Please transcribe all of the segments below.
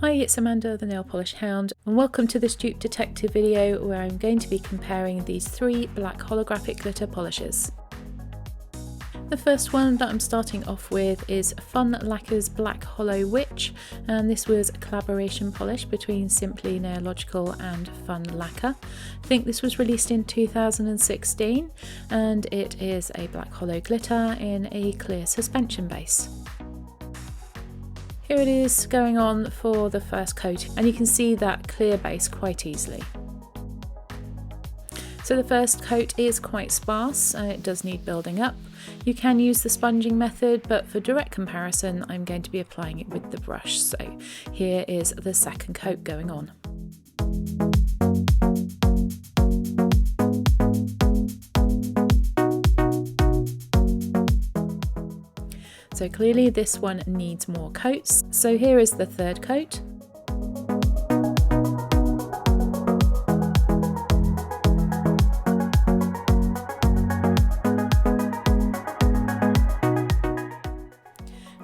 Hi, it's Amanda the Nail Polish Hound, and welcome to this Dupe Detective video where I'm going to be comparing these three black holographic glitter polishes. The first one that I'm starting off with is Fun Lacquer's Black Holo Witch, and this was a collaboration polish between Simply Nailogical and Fun Lacquer. I think this was released in 2016, and it is a black holo glitter in a clear suspension base. Here it is going on for the first coat, and you can see that clear base quite easily. So the first coat is quite sparse and it does need building up. You can use the sponging method, but for direct comparison I'm going to be applying it with the brush. So here is the second coat going on. So clearly this one needs more coats. So here is the third coat.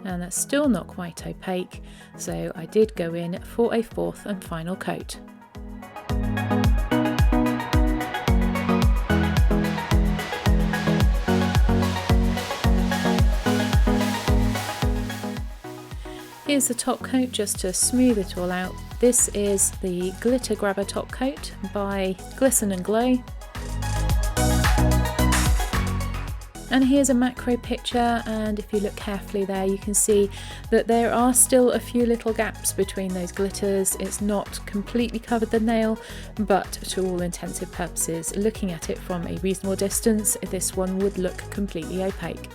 And that's still not quite opaque, so I did go in for a fourth and final coat. Here's the top coat just to smooth it all out. This is the Glitter Grabber top coat by Glisten and Glow. And here's a macro picture, and if you look carefully there you can see that there are still a few little gaps between those glitters. It's not completely covered the nail, but to all intensive purposes, looking at it from a reasonable distance, this one would look completely opaque.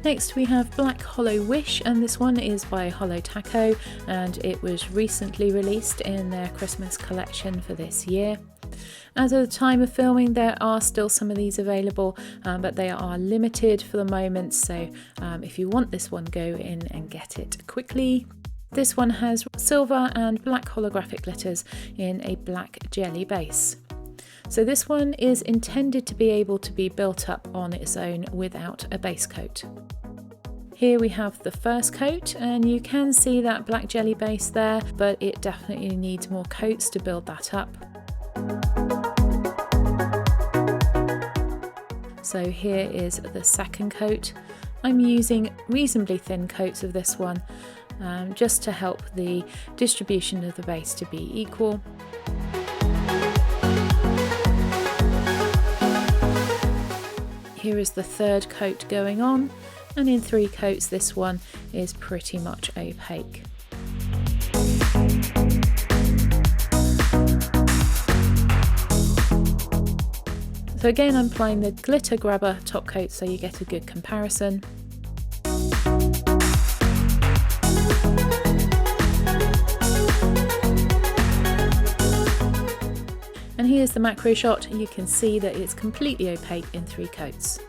Next we have Black Holo Wish, and this one is by Holo Taco, and it was recently released in their Christmas collection for this year. As of the time of filming there are still some of these available, but they are limited for the moment, so if you want this one, go in and get it quickly. This one has silver and black holographic glitters in a black jelly base. So this one is intended to be able to be built up on its own without a base coat. Here we have the first coat, and you can see that black jelly base there, but it definitely needs more coats to build that up. So here is the second coat. I'm using reasonably thin coats of this one, just to help the distribution of the base to be equal. Here is the third coat going on, and in three coats this one is pretty much opaque. So again I'm applying the Glitter Grabber top coat so you get a good comparison. And here's the macro shot. You can see that it's completely opaque in three coats.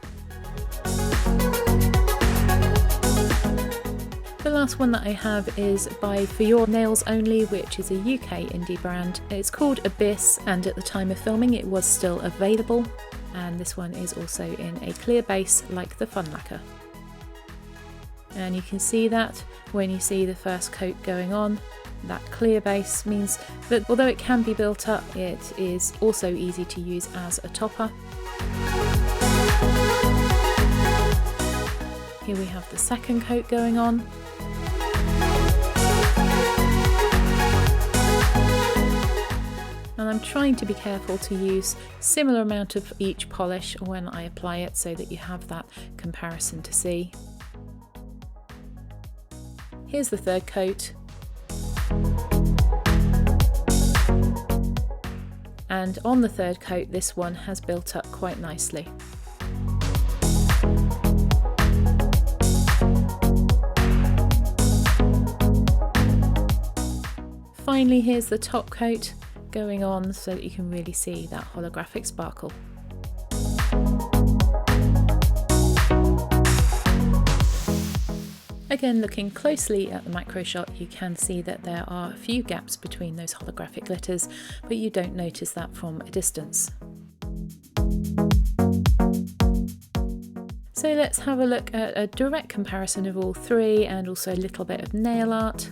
The last one that I have is by For Your Nails Only, which is a UK indie brand. It's called Abyss, and at the time of filming it was still available. And this one is also in a clear base like the Fun Lacquer. And you can see that when you see the first coat going on. That clear base means that although it can be built up, it is also easy to use as a topper. Here we have the second coat going on. And I'm trying to be careful to use similar amount of each polish when I apply it so that you have that comparison to see. Here's the third coat. And on the third coat this one has built up quite nicely. Finally here's the top coat going on so that you can really see that holographic sparkle. Again, looking closely at the macro shot, you can see that there are a few gaps between those holographic glitters, but you don't notice that from a distance. So let's have a look at a direct comparison of all three and also a little bit of nail art.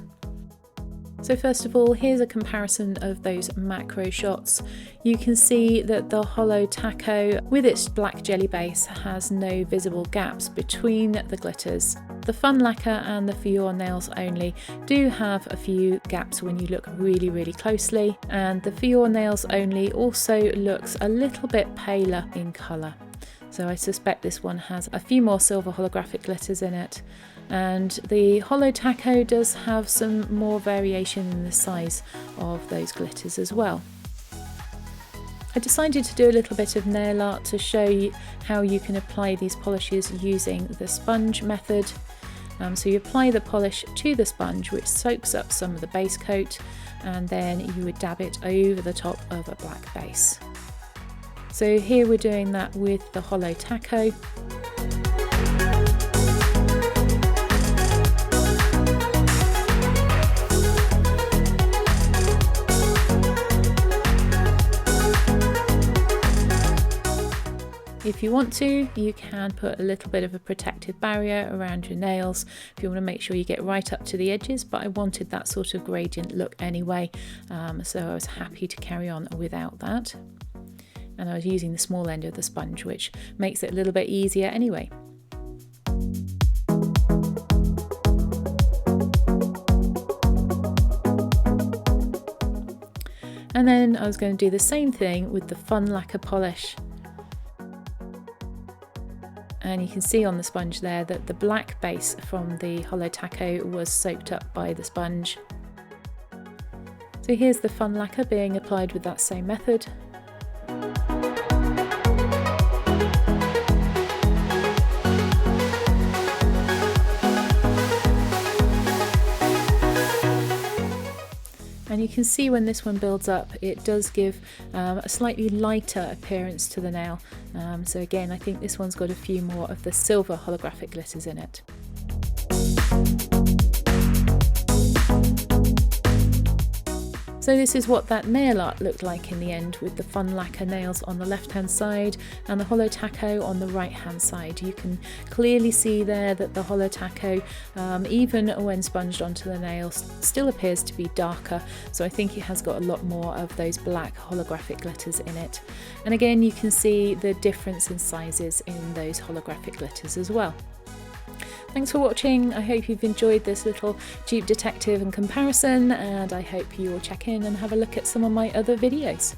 So first of all, here's a comparison of those macro shots. You can see that the Holo Taco with its black jelly base has no visible gaps between the glitters. The Fun Lacquer and the For Your Nails Only do have a few gaps when you look really closely, and the For Your Nails Only also looks a little bit paler in colour. So I suspect this one has a few more silver holographic glitters in it. And the Holo Taco does have some more variation in the size of those glitters as well. I decided to do a little bit of nail art to show you how you can apply these polishes using the sponge method. So you apply the polish to the sponge, which soaks up some of the base coat, and then you would dab it over the top of a black base. So here we're doing that with the Holo Taco. If you want to, you can put a little bit of a protective barrier around your nails if you want to make sure you get right up to the edges, but I wanted that sort of gradient look anyway, so I was happy to carry on without that. And I was using the small end of the sponge, which makes it a little bit easier anyway. And then I was going to do the same thing with the Fun Lacquer polish. And you can see on the sponge there that the black base from the Holo Taco was soaked up by the sponge. So here's the Fun Lacquer being applied with that same method. And you can see when this one builds up, it does give a slightly lighter appearance to the nail. So again, I think this one's got a few more of the silver holographic glitters in it. So this is what that nail art looked like in the end, with the Fun Lacquer nails on the left hand side and the Holo Taco on the right hand side. You can clearly see there that the Holo Taco, even when sponged onto the nails, still appears to be darker, so I think it has got a lot more of those black holographic glitters in it. And again, you can see the difference in sizes in those holographic glitters as well. Thanks for watching. I hope you've enjoyed this little Dupe Detective and comparison, and I hope you'll check in and have a look at some of my other videos.